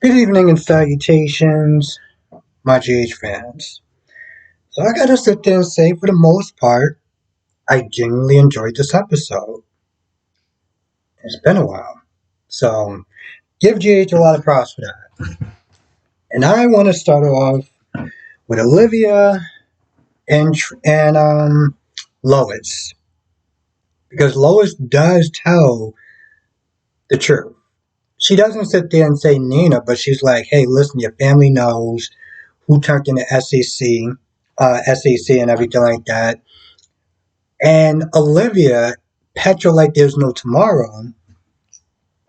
Good evening and salutations, my GH fans. So I gotta sit there and say, for the most part, I genuinely enjoyed this episode. It's been a while. So give GH a lot of props for that. And I want to start off with Olivia and Lois. Because Lois does tell the truth. She doesn't sit there and say Nina, but she's like, hey, listen, your family knows who turned into SEC and everything like that. And Olivia, Petra like there's no tomorrow,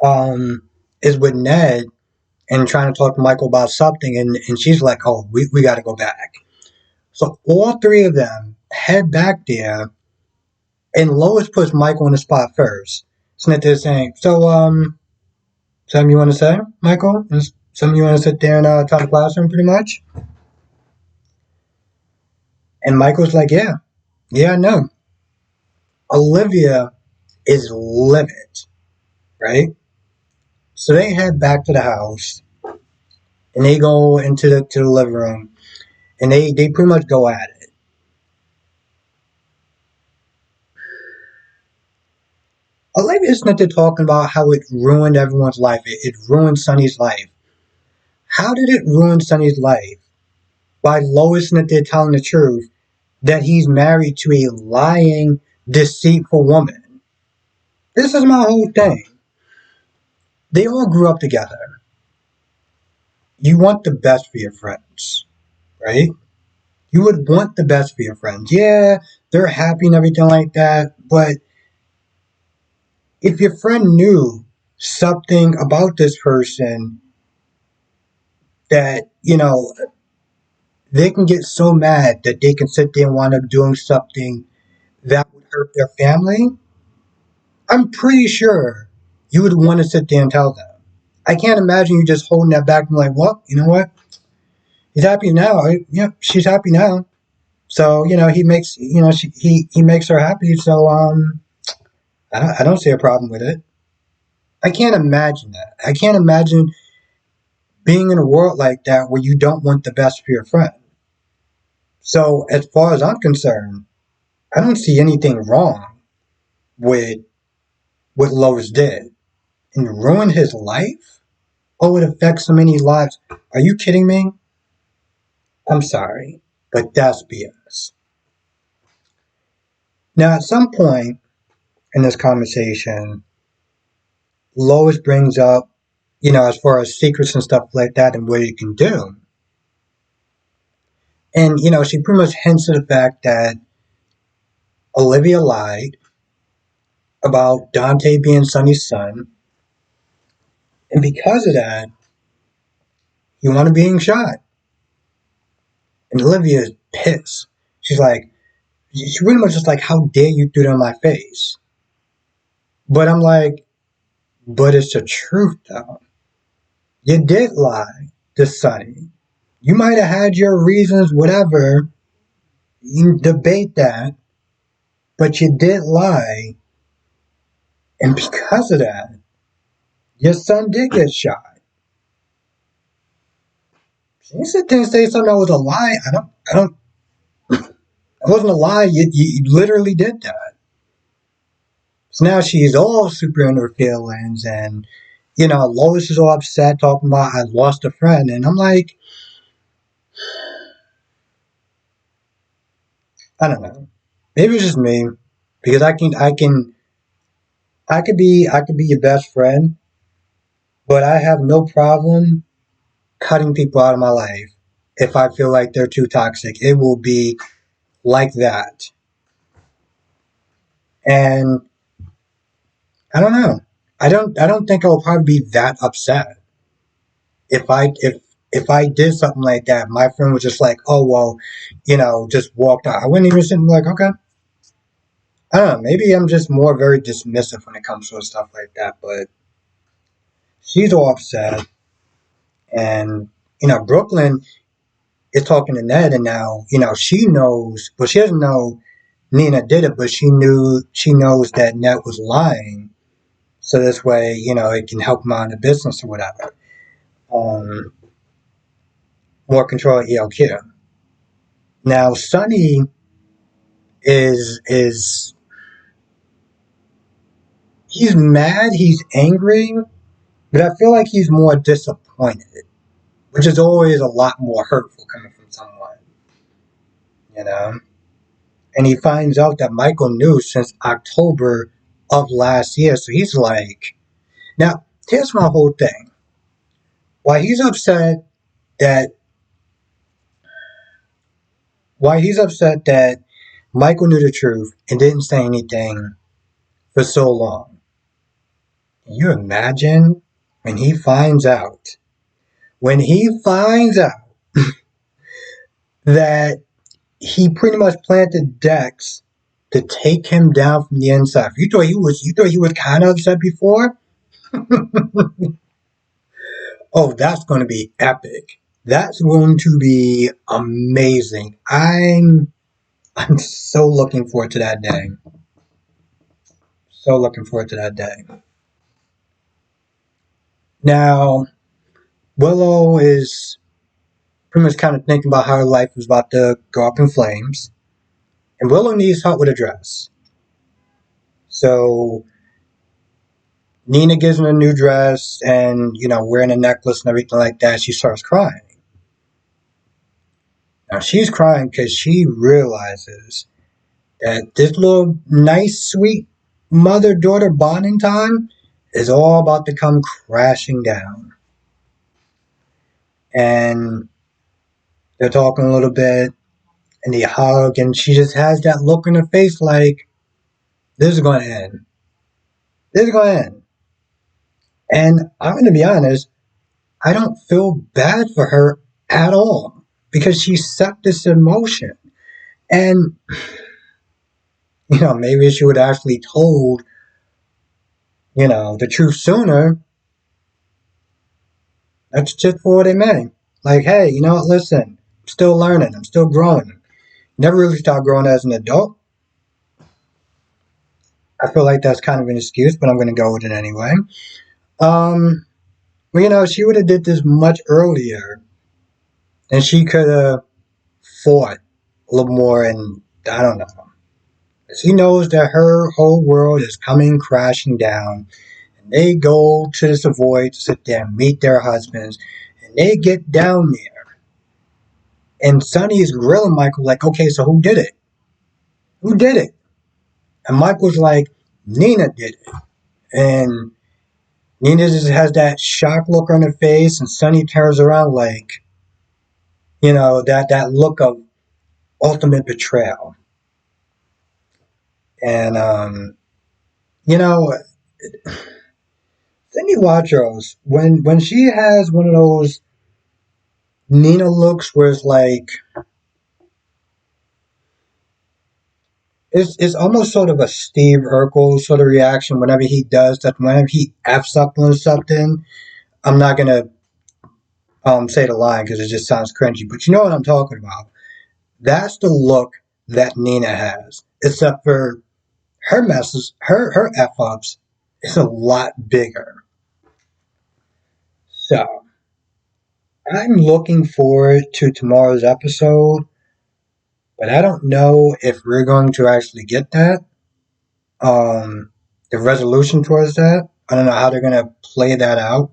um, is with Ned and trying to talk to Michael about something, and she's like, oh, we got to go back. So all three of them head back there, and Lois puts Michael on the spot first. So they're saying, something you want to say, Michael? Something you want to sit there and talk to the classroom, pretty much? And Michael's like, yeah, I know. Olivia is livid, right? So they head back to the house, and they go into the living room, and they pretty much go at it. I like this that they're talking about how it ruined everyone's life. It ruined Sonny's life. How did it ruin Sonny's life? By Lois and that they're telling the truth that he's married to a lying, deceitful woman. This is my whole thing. They all grew up together. You want the best for your friends, right? You would want the best for your friends. Yeah, they're happy and everything like that, but if your friend knew something about this person that, they can get so mad that they can sit there and wind up doing something that would hurt their family, I'm pretty sure you would want to sit there and tell them. I can't imagine you just holding that back and like, well, you know what? He's happy now. Yeah, she's happy now. So, he makes, he makes her happy. So, I don't see a problem with it. I can't imagine that. I can't imagine being in a world like that where you don't want the best for your friend. So, as far as I'm concerned, I don't see anything wrong with what Lois did. And ruin his life? Oh, it affects so many lives. Are you kidding me? I'm sorry, but that's BS. Now, at some point in this conversation, Lois brings up, as far as secrets and stuff like that and what you can do. And, she pretty much hints at the fact that Olivia lied about Dante being Sonny's son. And because of that, he wound up being shot. And Olivia is pissed. She's like, she pretty much just like, how dare you do that in my face? But I'm like, but it's the truth though. You did lie to Sonny. You might have had your reasons, whatever. You can debate that. But you did lie. And because of that, your son did get shot. You sit there and say something that was a lie. It wasn't a lie. You literally did that. So now she's all super in her feelings, and Lois is all upset, talking about I lost a friend, and I'm like, I don't know. Maybe it's just me because I could be your best friend, but I have no problem cutting people out of my life if I feel like they're too toxic. It will be like that, and I don't know. I don't think I'll probably be that upset if I did something like that. My friend was just like, oh well, just walked out. I wouldn't even sit and be like, okay. I don't know. Maybe I'm just more very dismissive when it comes to stuff like that. But she's all upset, and Brooklyn is talking to Ned, and now she knows. Well, she doesn't know Nina did it, but she knows that Ned was lying. So this way, it can help him out in the business or whatever. um, more control of ELQ. Now, Sonny is he's mad, he's angry, but I feel like he's more disappointed, which is always a lot more hurtful coming from someone, you know. And he finds out that Michael knew since October of last year, so he's like, now here's my whole thing. Why he's upset that why he's upset that Michael knew the truth and didn't say anything for so long. Can you imagine when he finds out? When he finds out that he pretty much planted Dex to take him down from the inside. You thought he was kind of upset before? Oh, that's going to be epic. That's going to be amazing. I'm so looking forward to that day. So looking forward to that day. Now, Willow is pretty much kind of thinking about how her life is about to go up in flames. And Willow needs help with a dress. So Nina gives him a new dress and, wearing a necklace and everything like that. She starts crying. Now she's crying because she realizes that this little nice, sweet mother-daughter bonding time is all about to come crashing down. And they're talking a little bit and they hug and she just has that look in her face like, this is going to end. This is going to end. And I'm going to be honest, I don't feel bad for her at all because she set this in motion. And, maybe if she would have actually told, the truth sooner, that's just for what it meant. Like, hey, what, listen, I'm still learning, I'm still growing. Never really stopped growing as an adult. I feel like that's kind of an excuse, but I'm going to go with it anyway. Um, she would have did this much earlier, and she could have fought a little more, and I don't know. She knows that her whole world is coming crashing down. And they go to the Savoy to sit there and meet their husbands. And they get down there. And Sonny is grilling Michael like, okay, so who did it? Who did it? And Michael's like, Nina did it. And Nina just has that shocked look on her face. And Sonny turns around like, that look of ultimate betrayal. And, you know, Cindy Watros, when she has one of those Nina looks where it's like it's almost sort of a Steve Urkel sort of reaction whenever he does that. Whenever he f's up on something, I'm not gonna say the line because it just sounds cringy, but you know what I'm talking about. That's the look that Nina has, except for her messes, her f ups is a lot bigger. So I'm looking forward to tomorrow's episode, but I don't know if we're going to actually get that. The resolution towards that. I don't know how they're gonna play that out.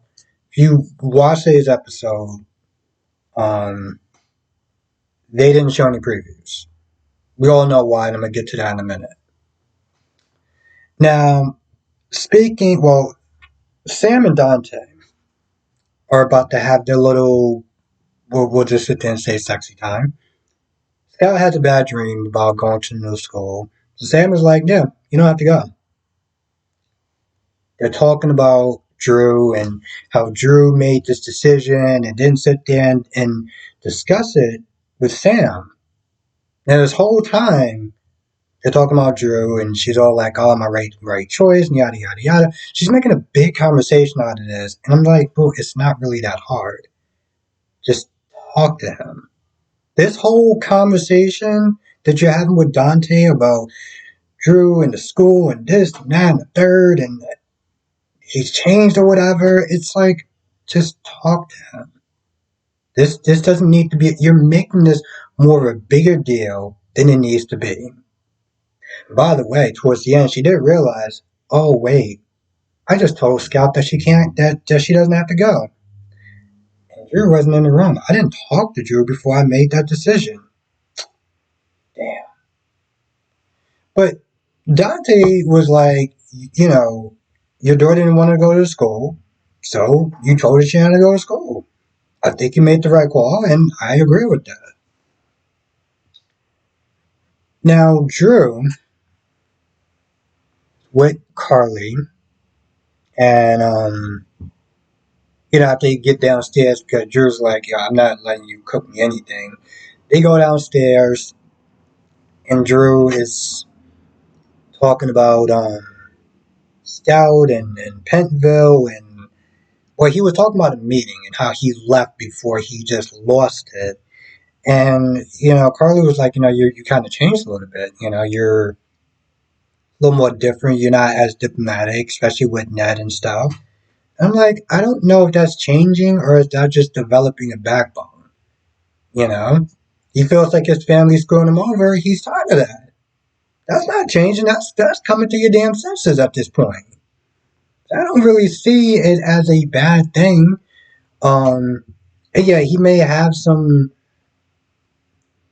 If you watch today's episode, um, they didn't show any previews. We all know why, and I'm gonna get to that in a minute. Now, Sam and Dante are about to have their little. We'll just sit there and say sexy time. Scout has a bad dream about going to the new school. So Sam is like, yeah, you don't have to go. They're talking about Drew and how Drew made this decision and didn't sit there and discuss it with Sam. And this whole time, they're talking about Drew and she's all like, oh, my right choice, and yada, yada, yada. She's making a big conversation out of this. And I'm like, bro, it's not really that hard. Just talk to him. This whole conversation that you're having with Dante about Drew and the school and this and that and the third and he's changed or whatever, it's like, Just talk to him. This doesn't need to be. You're making this more of a bigger deal than it needs to be. By the way, towards the end, she did realize, oh wait, I just told Scout that she can't, that she doesn't have to go. And Drew wasn't in the room. I didn't talk to Drew before I made that decision. Damn. But Dante was like, you know, your daughter didn't want to go to school, so you told her she had to go to school. I think you made the right call, and I agree with that. Now, Drew with Carly, and after they get downstairs, because Drew's like, yo, I'm not letting you cook me anything. They go downstairs, and Drew is talking about Scout and Pentville, and well, he was talking about a meeting and how he left before he just lost it. And Carly was like, you kind of changed a little bit. You're a little more different. You're not as diplomatic, especially with Ned and stuff. I'm like, I don't know if that's changing or is that just developing a backbone. You know, he feels like his family's screwing him over. He's tired of that. That's not changing. That's coming to your damn senses at this point. I don't really see it as a bad thing. Um, yeah, he may have some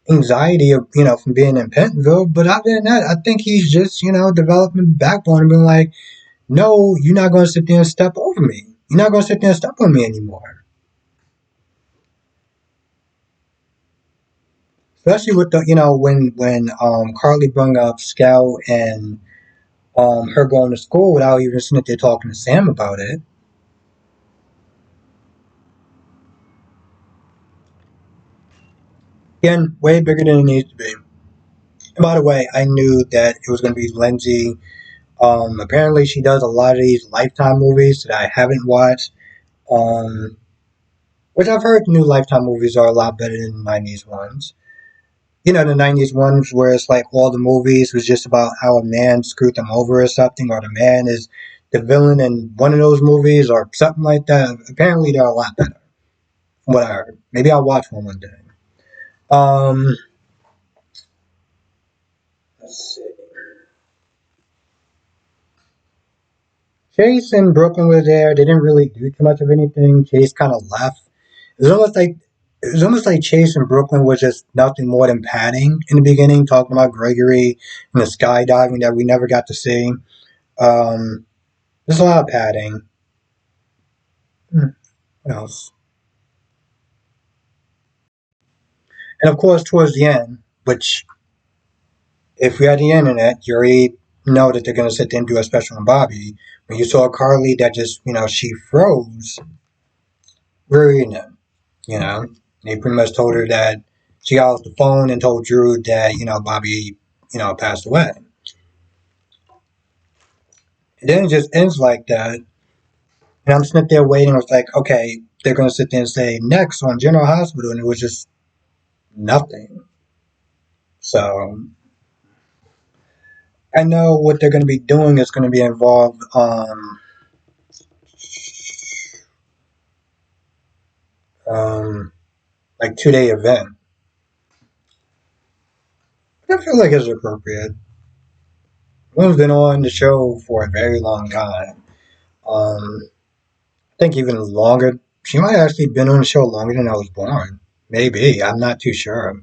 anxiety of from being in Pentonville, but other than that, I think he's just developing a backbone and being like, no, you're not going to sit there and step over me. You're not going to sit there and step on me anymore. Especially with the when Carly brought up Scout and her going to school without even sitting there talking to Sam about it. Again, way bigger than it needs to be. And by the way, I knew that it was going to be Lindsay. Apparently, she does a lot of these Lifetime movies that I haven't watched. Um, which I've heard new Lifetime movies are a lot better than the '90s ones. The '90s ones where it's like all the movies was just about how a man screwed them over or something, or the man is the villain in one of those movies or something like that. Apparently, they're a lot better. From what I heard. Maybe I'll watch one day. Um, let's see. Chase and Brooklyn were there. They didn't really do too much of anything. Chase kind of left. It was almost like Chase and Brooklyn was just nothing more than padding in the beginning, talking about Gregory and the skydiving that we never got to see. Um, there's a lot of padding. What else? And of course, towards the end, which if we had the internet, you already know that they're going to sit there and do a special on Bobby. When you saw Carly, that just she froze. Very you know. They pretty much told her that she got off the phone and told Drew that Bobby passed away. And then it just ends like that. And I'm sitting there waiting. I was like, okay, they're going to sit there and say next on General Hospital. And it was just nothing. So I know what they're going to be doing is going to be involved um, like 2 day event. I feel like it's appropriate. Women's been on the show for a very long time. I think even longer. She might have actually been on the show longer than I was born. Maybe. I'm not too sure.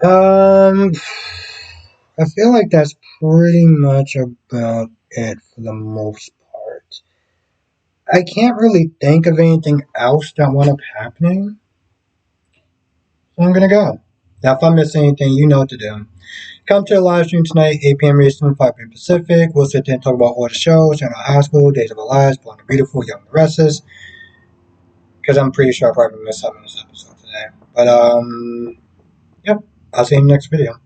Um, I feel like that's pretty much about it for the most part. I can't really think of anything else that wound up happening, so I'm gonna go. Now, if I miss anything, you know what to do. Come to the live stream tonight, 8 p.m. Eastern, 5 p.m. Pacific. We'll sit there and talk about all the shows, General Hospital, Days of Our Lives, Born the Beautiful, Young and the Restless, because I'm pretty sure I probably missed something in this episode today. But, yep, I'll see you in the next video.